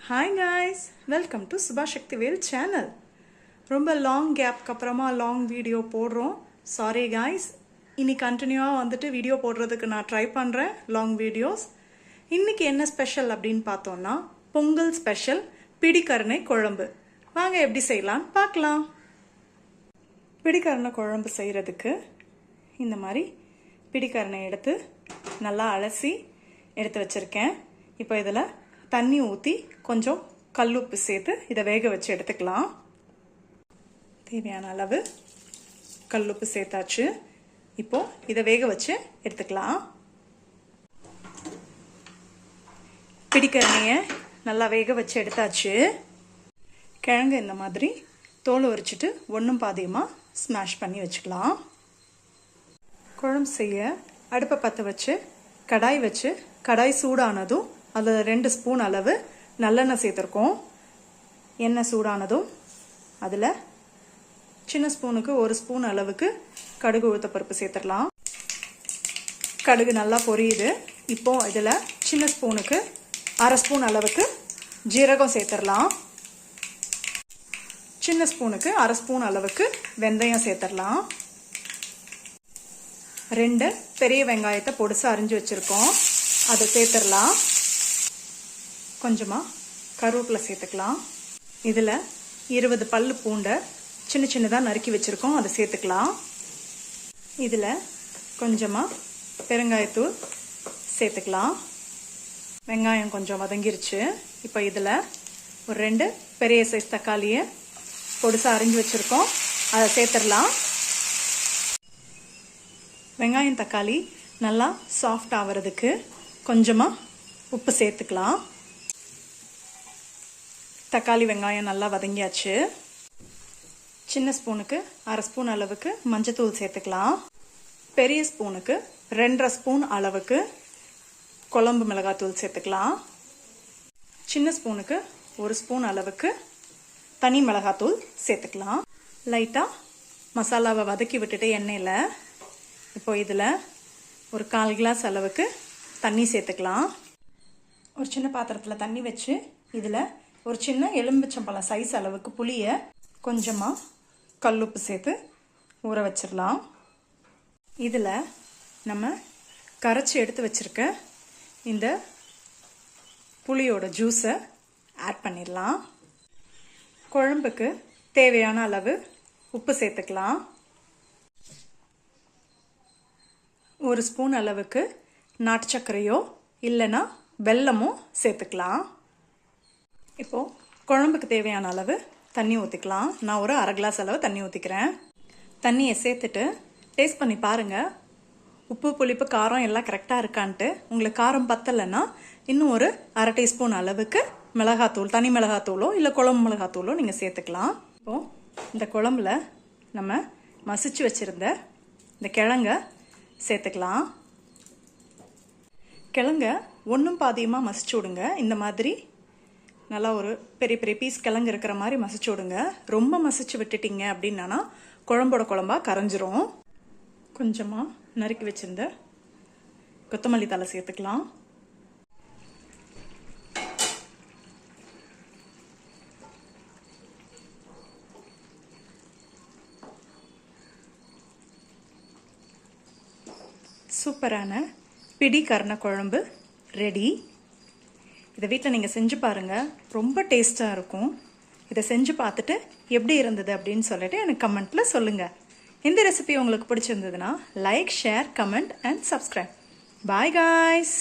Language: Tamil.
Hi guys, welcome to Subha Shaktivel channel. ரொம்ப லாங் கேப்க்கு அப்புறமா லாங் வீடியோ போடுறோம். சாரி guys, இனி கண்டினியூவாக வந்துட்டு வீடியோ போடுறதுக்கு நான் ட்ரை பண்ணுறேன் லாங் வீடியோஸ். இன்னைக்கு என்ன ஸ்பெஷல் அப்படின்னு பார்த்தோம்னா பொங்கல் ஸ்பெஷல் பிடிக்கரணை குழம்பு. வாங்க எப்படி செய்யலாம்னு பார்க்கலாம். பிடிக்கரணை குழம்பு செய்கிறதுக்கு இந்த மாதிரி பிடிக்கரணை எடுத்து நல்லா அலசி எடுத்து வச்சுருக்கேன். இப்போ இதில் தண்ணி ஊற்றி கொஞ்சம் கல்லுப்பு சேர்த்து இதை வேக வச்சு எடுத்துக்கலாம். தேவையான அளவு கல்லுப்பு சேர்த்தாச்சு. இப்போ இதை வேக வச்சு எடுத்துக்கலாம். பிடிக்கரணையை நல்லா வேக வச்சு எடுத்தாச்சு. கிழங்கு இந்த மாதிரி தோல் உரிச்சிட்டு ஒன்றும் பாதியமாக ஸ்மாஷ் பண்ணி வச்சுக்கலாம். குழம்பு செய்ய அடுப்பை பற்ற வச்சு கடாய் சூடானதும் அதில் 2 ஸ்பூன் அளவு நல்லெண்ணெய் சேர்த்துருக்கோம். எண்ணெய் சூடானதும் அதில் சின்ன ஸ்பூனுக்கு 1 ஸ்பூன் அளவுக்கு கடுகு உளுத்தப்பருப்பு சேர்த்துடலாம். கடுகு நல்லா பொரியுது. இப்போ இதில் சின்ன ஸ்பூனுக்கு 1/2 ஸ்பூன் அளவுக்கு ஜீரகம் சேர்த்துடலாம். சின்ன ஸ்பூனுக்கு 1/2 ஸ்பூன் அளவுக்கு வெந்தயம் சேர்த்துடலாம். 2 பெரிய வெங்காயத்தை பொடிசா அரிஞ்சு வச்சுருக்கோம், அதை சேர்த்துடலாம். கொஞ்சமாக கருவேப்பிலை சேர்த்துக்கலாம். இதில் 20 பல்லு பூண்டை சின்ன சின்னதாக நறுக்கி வச்சுருக்கோம், அதை சேர்த்துக்கலாம். இதில் கொஞ்சமாக பெருங்காயத்தூள் சேர்த்துக்கலாம். வெங்காயம் கொஞ்சம் வதங்கிருச்சு. இப்போ இதில் ஒரு 2 பெரிய சைஸ் தக்காளியை பொடிசா அரிஞ்சு வச்சுருக்கோம், அதை சேர்த்துடலாம். வெங்காயம் தக்காளி நல்லா சாஃப்ட் ஆகிறதுக்கு கொஞ்சமாக உப்பு சேர்த்துக்கலாம். தக்காளி வெங்காயம் நல்லா வதங்கியாச்சு. சின்ன ஸ்பூனுக்கு 1/2 ஸ்பூன் அளவுக்கு மஞ்சத்தூள் சேர்த்துக்கலாம். பெரிய ஸ்பூனுக்கு 2.5 ஸ்பூன் அளவுக்கு குழம்பு மிளகாத்தூள் சேர்த்துக்கலாம். சின்ன ஸ்பூனுக்கு 1 ஸ்பூன் அளவுக்கு தனி மிளகாத்தூள் சேர்த்துக்கலாம். லைட்டாக மசாலாவை வதக்கி விட்டுட்டு எண்ணெயில் இப்போ இதில் ஒரு 1/4 கிளாஸ் அளவுக்கு தண்ணி சேர்த்துக்கலாம். ஒரு சின்ன பாத்திரத்தில் தண்ணி வச்சு இதில் ஒரு சின்ன எலும்பிச்சம்பழம் சைஸ் அளவுக்கு புளியை கொஞ்சமாக கல்லுப்பு சேர்த்து ஊற வச்சிடலாம். இதில் நம்ம கரைச்சி எடுத்து வச்சுருக்க இந்த புளியோட ஜூஸை ஆட் பண்ணிடலாம். குழம்புக்கு தேவையான அளவு உப்பு சேர்த்துக்கலாம். 1 ஸ்பூன் அளவுக்கு நாட்டு சர்க்கரையோ இல்லைன்னா வெல்லமோ சேர்த்துக்கலாம். இப்போது குழம்புக்கு தேவையான அளவு தண்ணி ஊற்றிக்கலாம். நான் ஒரு 1/2 கிளாஸ் அளவு தண்ணி ஊற்றிக்கிறேன். தண்ணியை சேர்த்துட்டு டேஸ்ட் பண்ணி பாருங்கள். உப்பு புளிப்பு காரம் எல்லாம் கரெக்டாக இருக்கான்ட்டு. உங்களுக்கு காரம் பத்தலைன்னா இன்னும் ஒரு 1/2 டீஸ்பூன் அளவுக்கு மிளகாத்தூள், தனி மிளகாத்தூளோ இல்லை குழம்பு மிளகாத்தூளோ நீங்கள் சேர்த்துக்கலாம். இப்போது இந்த குழம்புல நம்ம மசிச்சு வச்சுருந்த இந்த கிழங்க சேர்த்துக்கலாம். கிழங்க ஒன்றும் பாதியமாக மசிச்சு விடுங்க. இந்த மாதிரி நல்லா ஒரு பெரிய பெரிய பீஸ் கிழங்கு இருக்கிற மாதிரி மசிச்சு விடுங்க. ரொம்ப மசிச்சு விட்டுட்டீங்க அப்படின்னா குழம்போட குழம்பா கரைஞ்சிரும். கொஞ்சமாக நறுக்கி வச்சிருந்த கொத்தமல்லி தழை சேர்த்துக்கலாம். சூப்பரான பிடிக்கரணை குழம்பு ரெடி. இதை வீட்டில் நீங்கள் செஞ்சு பாருங்கள், ரொம்ப டேஸ்ட்டாக இருக்கும். இதை செஞ்சு பார்த்துட்டு எப்படி இருந்தது அப்படின்னு சொல்லிட்டு எனக்கு கமெண்ட்டில் சொல்லுங்கள். இந்த ரெசிபி உங்களுக்கு பிடிச்சிருந்ததுன்னா like, share, comment and subscribe. Bye guys.